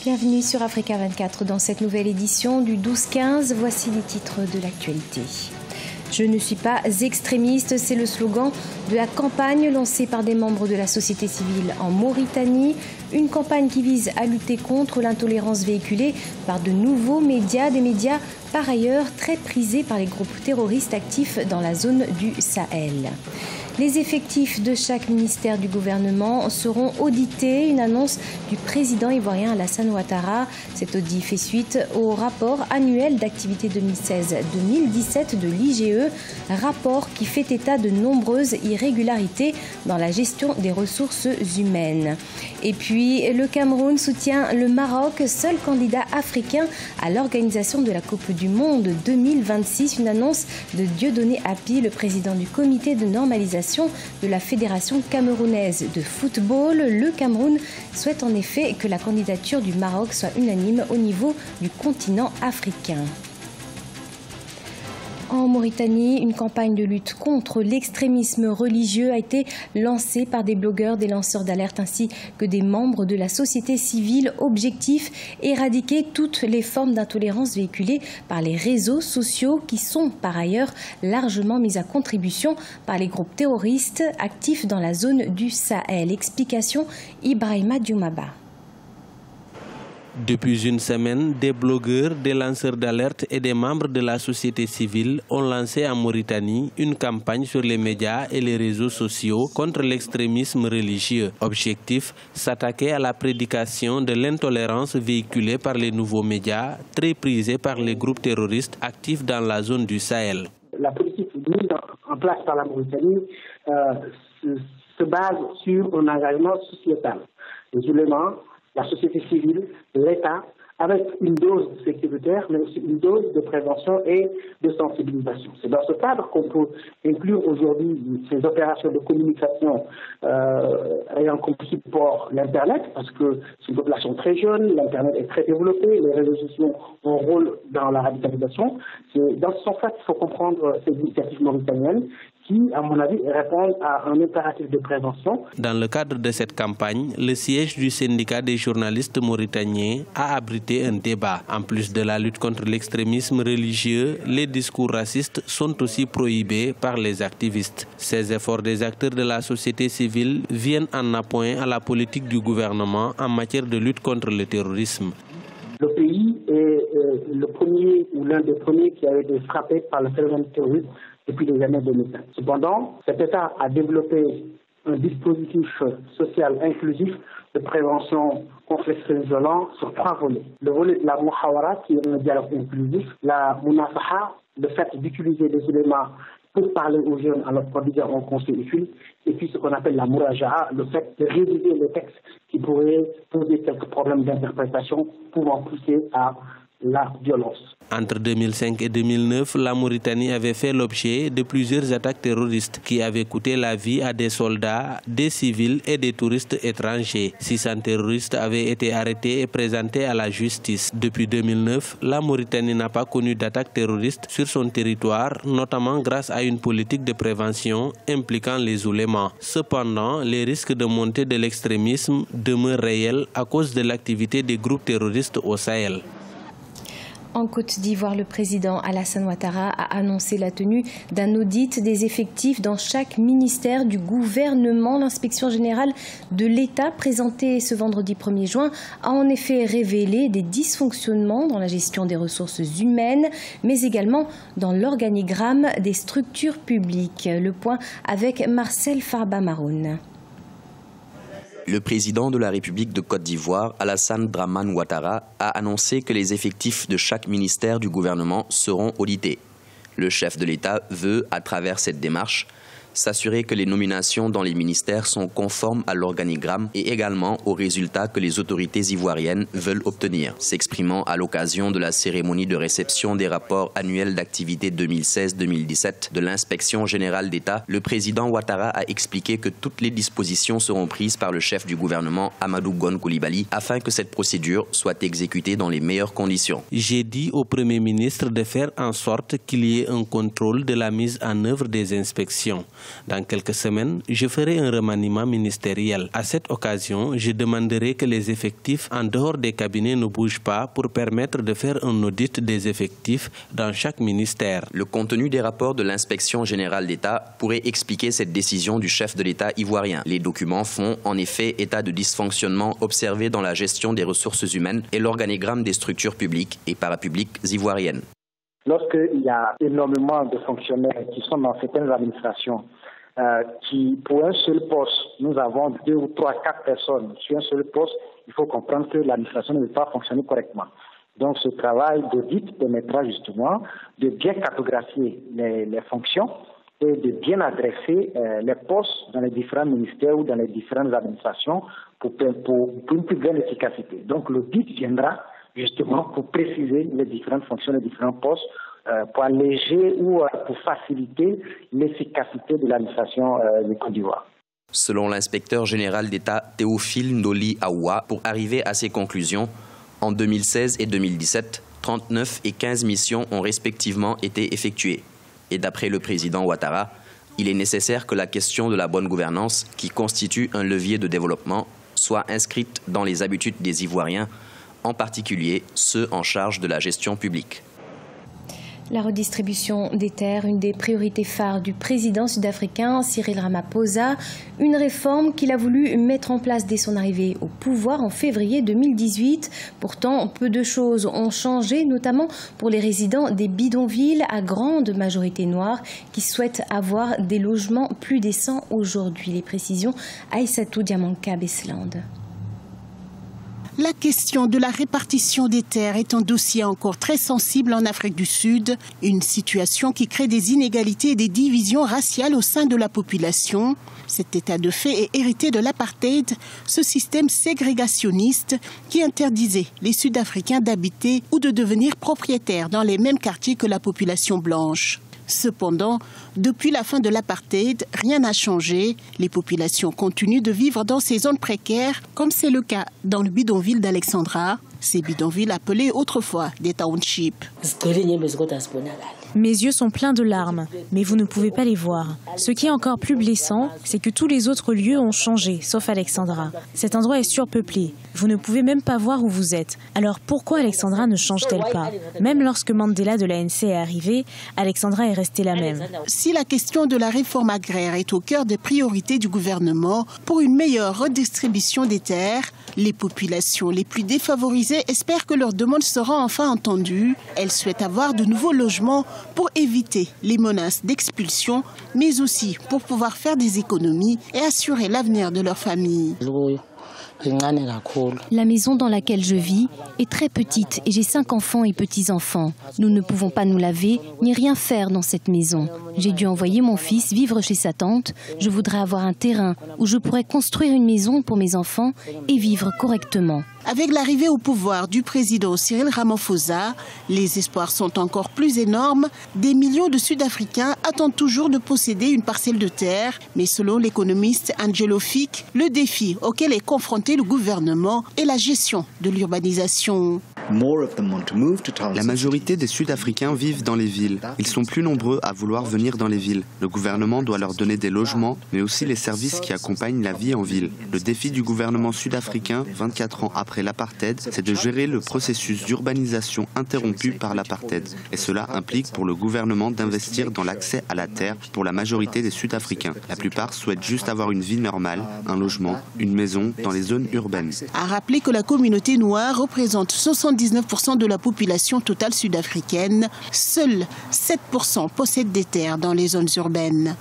Bienvenue sur Africa 24 dans cette nouvelle édition du 12-15. Voici les titres de l'actualité. Je ne suis pas extrémiste, c'est le slogan de la campagne lancée par des membres de la société civile en Mauritanie. Une campagne qui vise à lutter contre l'intolérance véhiculée par de nouveaux médias, des médias par ailleurs très prisés par les groupes terroristes actifs dans la zone du Sahel. Les effectifs de chaque ministère du gouvernement seront audités. Une annonce du président ivoirien Alassane Ouattara. Cet audit fait suite au rapport annuel d'activité 2016-2017 de l'IGE, rapport qui fait état de nombreuses irrégularités dans la gestion des ressources humaines. Et puis, le Cameroun soutient le Maroc, seul candidat africain à l'organisation de la Coupe du Monde 2026. Une annonce de Dieudonné Appy, le président du comité de normalisation de la Fédération camerounaise de football. Le Cameroun souhaite en effet que la candidature du Maroc soit unanime au niveau du continent africain. En Mauritanie, une campagne de lutte contre l'extrémisme religieux a été lancée par des blogueurs, des lanceurs d'alerte ainsi que des membres de la société civile. Objectif, éradiquer toutes les formes d'intolérance véhiculées par les réseaux sociaux qui sont par ailleurs largement mises à contribution par les groupes terroristes actifs dans la zone du Sahel. Explication Ibrahima Dioumaba. Depuis une semaine, des blogueurs, des lanceurs d'alerte et des membres de la société civile ont lancé en Mauritanie une campagne sur les médias et les réseaux sociaux contre l'extrémisme religieux. Objectif, s'attaquer à la prédication de l'intolérance véhiculée par les nouveaux médias, très prisés par les groupes terroristes actifs dans la zone du Sahel. La politique mise en place par la Mauritanie se base sur un engagement sociétal. Les éléments, la société civile, l'État, avec une dose sécuritaire, mais aussi une dose de prévention et de sensibilisation. C'est dans ce cadre qu'on peut inclure aujourd'hui ces opérations de communication ayant comme support l'Internet, parce que c'est une population très jeune, l'Internet est très développé, les réseaux sociaux ont un rôle dans la radicalisation. C'est dans ce sens-là qu'il faut comprendre ces initiatives mauritaniennes qui, à mon avis, répondent à un impératif de prévention. Dans le cadre de cette campagne, le siège du syndicat des journalistes mauritaniens a abrité un débat. En plus de la lutte contre l'extrémisme religieux, les discours racistes sont aussi prohibés par les activistes. Ces efforts des acteurs de la société civile viennent en appoint à la politique du gouvernement en matière de lutte contre le terrorisme. Le pays est le premier ou l'un des premiers qui a été frappé par le phénomène terroriste depuis les années 2005. Cependant, cet État a développé un dispositif social inclusif de prévention contre l'extrémisme violent sur 3 volets. Le volet de la Mouhawara, qui est un dialogue inclusif, la Munafaha, le fait d'utiliser des éléments pour parler aux jeunes en leur prodiguant un conseil utile, et puis ce qu'on appelle la Mouraja'a, le fait de réviser les textes qui pourraient poser quelques problèmes d'interprétation pouvant pousser à la violence. Entre 2005 et 2009, la Mauritanie avait fait l'objet de plusieurs attaques terroristes qui avaient coûté la vie à des soldats, des civils et des touristes étrangers. 600 terroristes avaient été arrêtés et présentés à la justice. Depuis 2009, la Mauritanie n'a pas connu d'attaques terroristes sur son territoire, notamment grâce à une politique de prévention impliquant les oulémas. Cependant, les risques de montée de l'extrémisme demeurent réels à cause de l'activité des groupes terroristes au Sahel. En Côte d'Ivoire, le président Alassane Ouattara a annoncé la tenue d'un audit des effectifs dans chaque ministère du gouvernement. L'inspection générale de l'État, présentée ce vendredi 1er juin, a en effet révélé des dysfonctionnements dans la gestion des ressources humaines, mais également dans l'organigramme des structures publiques. Le point avec Marcel Farba-Maroun. Le président de la République de Côte d'Ivoire, Alassane Dramane Ouattara, a annoncé que les effectifs de chaque ministère du gouvernement seront audités. Le chef de l'État veut, à travers cette démarche, s'assurer que les nominations dans les ministères sont conformes à l'organigramme et également aux résultats que les autorités ivoiriennes veulent obtenir. S'exprimant à l'occasion de la cérémonie de réception des rapports annuels d'activité 2016-2017 de l'Inspection générale d'État, le président Ouattara a expliqué que toutes les dispositions seront prises par le chef du gouvernement, Amadou Gon Coulibaly, afin que cette procédure soit exécutée dans les meilleures conditions. J'ai dit au Premier ministre de faire en sorte qu'il y ait un contrôle de la mise en œuvre des inspections. Dans quelques semaines, je ferai un remaniement ministériel. À cette occasion, je demanderai que les effectifs en dehors des cabinets ne bougent pas pour permettre de faire un audit des effectifs dans chaque ministère. Le contenu des rapports de l'inspection générale d'État pourrait expliquer cette décision du chef de l'État ivoirien. Les documents font en effet état de dysfonctionnement observé dans la gestion des ressources humaines et l'organigramme des structures publiques et parapubliques ivoiriennes. Lorsqu'il y a énormément de fonctionnaires qui sont dans certaines administrations, qui pour un seul poste, nous avons 2 ou 3, 4 personnes sur un seul poste, il faut comprendre que l'administration ne peut pas fonctionner correctement. Donc ce travail d'audit permettra justement de bien cartographier les fonctions et de bien adresser les postes dans les différents ministères ou dans les différentes administrations pour une plus grande efficacité. Donc l'audit viendra justement pour préciser les différentes fonctions, les différents postes, pour alléger ou pour faciliter l'efficacité de l'administration de Côte d'Ivoire. Selon l'inspecteur général d'État Théophile Ndoli Aoua, pour arriver à ces conclusions, en 2016 et 2017, 39 et 15 missions ont respectivement été effectuées. Et d'après le président Ouattara, il est nécessaire que la question de la bonne gouvernance, qui constitue un levier de développement, soit inscrite dans les habitudes des Ivoiriens, en particulier ceux en charge de la gestion publique. La redistribution des terres, une des priorités phares du président sud-africain Cyril Ramaphosa, une réforme qu'il a voulu mettre en place dès son arrivée au pouvoir en février 2018. Pourtant, peu de choses ont changé, notamment pour les résidents des bidonvilles à grande majorité noire qui souhaitent avoir des logements plus décents aujourd'hui. Les précisions, Aïssatou Diamanka-Besland. La question de la répartition des terres est un dossier encore très sensible en Afrique du Sud, une situation qui crée des inégalités et des divisions raciales au sein de la population. Cet état de fait est hérité de l'apartheid, ce système ségrégationniste qui interdisait les Sud-Africains d'habiter ou de devenir propriétaires dans les mêmes quartiers que la population blanche. Cependant, depuis la fin de l'apartheid, rien n'a changé. Les populations continuent de vivre dans ces zones précaires, comme c'est le cas dans le bidonville d'Alexandra, ces bidonvilles appelés autrefois des townships. Mes yeux sont pleins de larmes, mais vous ne pouvez pas les voir. Ce qui est encore plus blessant, c'est que tous les autres lieux ont changé, sauf Alexandra. Cet endroit est surpeuplé. Vous ne pouvez même pas voir où vous êtes. Alors pourquoi Alexandra ne change-t-elle pas? Même lorsque Mandela de l'ANC est arrivé, Alexandra est restée la même. Si la question de la réforme agraire est au cœur des priorités du gouvernement pour une meilleure redistribution des terres, les populations les plus défavorisées espèrent que leur demande sera enfin entendue. Elles souhaitent avoir de nouveaux logements pour éviter les menaces d'expulsion, mais aussi pour pouvoir faire des économies et assurer l'avenir de leur famille. La maison dans laquelle je vis est très petite et j'ai 5 enfants et petits-enfants. Nous ne pouvons pas nous laver ni rien faire dans cette maison. J'ai dû envoyer mon fils vivre chez sa tante. Je voudrais avoir un terrain où je pourrais construire une maison pour mes enfants et vivre correctement. Avec l'arrivée au pouvoir du président Cyril Ramaphosa, les espoirs sont encore plus énormes. Des millions de Sud-Africains attendent toujours de posséder une parcelle de terre. Mais selon l'économiste Angelo Fick, le défi auquel est confronté le gouvernement est la gestion de l'urbanisation. La majorité des Sud-Africains vivent dans les villes. Ils sont plus nombreux à vouloir venir dans les villes. Le gouvernement doit leur donner des logements, mais aussi les services qui accompagnent la vie en ville. Le défi du gouvernement sud-africain, 24 ans après l'apartheid, c'est de gérer le processus d'urbanisation interrompu par l'apartheid. Et cela implique pour le gouvernement d'investir dans l'accès à la terre pour la majorité des Sud-Africains. La plupart souhaitent juste avoir une vie normale, un logement, une maison dans les zones urbaines. À rappeler que la communauté noire représente 79% de la population totale sud-africaine. Seuls 7% possèdent des terres dans les zones urbaines.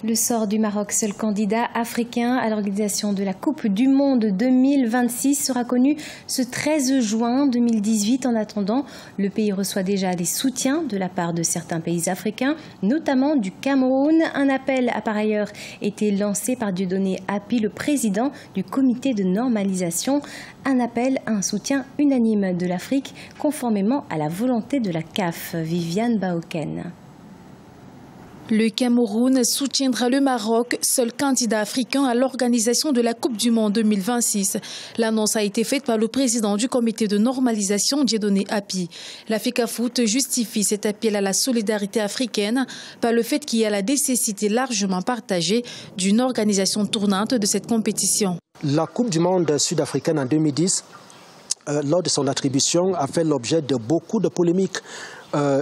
Le sort du Maroc, seul candidat africain à l'organisation de la Coupe du Monde 2026, sera connu ce 13 juin 2018. En attendant, le pays reçoit déjà des soutiens de la part de certains pays africains, notamment du Cameroun. Un appel a par ailleurs été lancé par Dieudonné Hapi, le président du comité de normalisation. Un appel à un soutien unanime de l'Afrique, conformément à la volonté de la CAF. Viviane Baoken. Le Cameroun soutiendra le Maroc, seul candidat africain à l'organisation de la Coupe du Monde 2026. L'annonce a été faite par le président du comité de normalisation, Dieudonné Api. La FECAFOOT justifie cet appel à la solidarité africaine par le fait qu'il y a la nécessité largement partagée d'une organisation tournante de cette compétition. La Coupe du Monde sud-africaine en 2010, lors de son attribution, a fait l'objet de beaucoup de polémiques.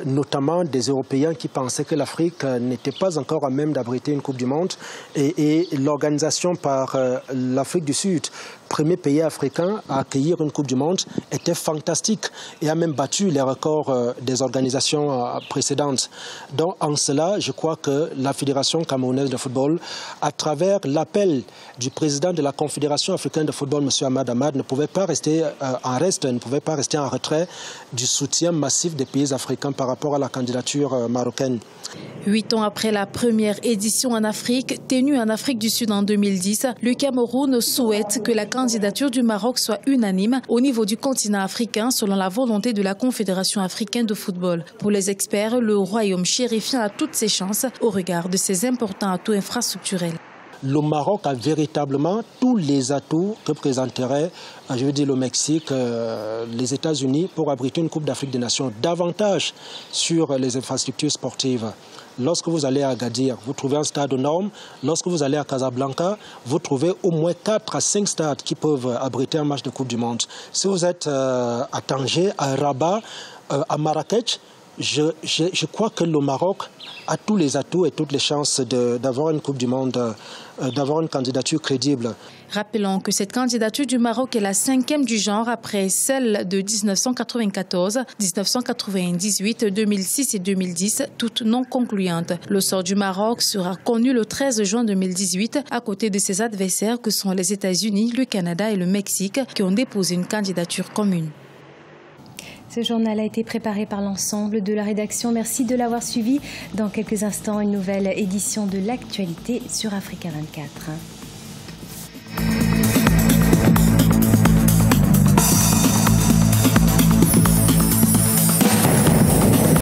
Notamment des Européens qui pensaient que l'Afrique n'était pas encore à même d'abriter une Coupe du Monde et l'organisation par l'Afrique du Sud, premier pays africain à accueillir une Coupe du Monde, était fantastique et a même battu les records des organisations précédentes. Donc en cela, je crois que la Fédération camerounaise de football, à travers l'appel du président de la Confédération africaine de football, M. Ahmad Ahmad, ne pouvait pas rester en retrait du soutien massif des pays africains par rapport à la candidature marocaine. 8 ans après la première édition en Afrique, tenue en Afrique du Sud en 2010, le Cameroun souhaite que la candidature du Maroc soit unanime au niveau du continent africain selon la volonté de la Confédération africaine de football. Pour les experts, le royaume chérifien a toutes ses chances au regard de ses importants atouts infrastructurels. Le Maroc a véritablement tous les atouts que présenterait, je veux dire, le Mexique, les États-Unis pour abriter une Coupe d'Afrique des Nations. Davantage sur les infrastructures sportives. Lorsque vous allez à Agadir, vous trouvez un stade aux normes. Lorsque vous allez à Casablanca, vous trouvez au moins 4 à 5 stades qui peuvent abriter un match de Coupe du Monde. Si vous êtes à Tanger, à Rabat, à Marrakech, je crois que le Maroc a tous les atouts et toutes les chances d'avoir une Coupe du Monde, d'avoir une candidature crédible. Rappelons que cette candidature du Maroc est la 5e du genre après celle de 1994, 1998, 2006 et 2010, toutes non concluantes. Le sort du Maroc sera connu le 13 juin 2018 à côté de ses adversaires que sont les États-Unis, le Canada et le Mexique qui ont déposé une candidature commune. Ce journal a été préparé par l'ensemble de la rédaction. Merci de l'avoir suivi. Dans quelques instants, une nouvelle édition de l'actualité sur Africa 24.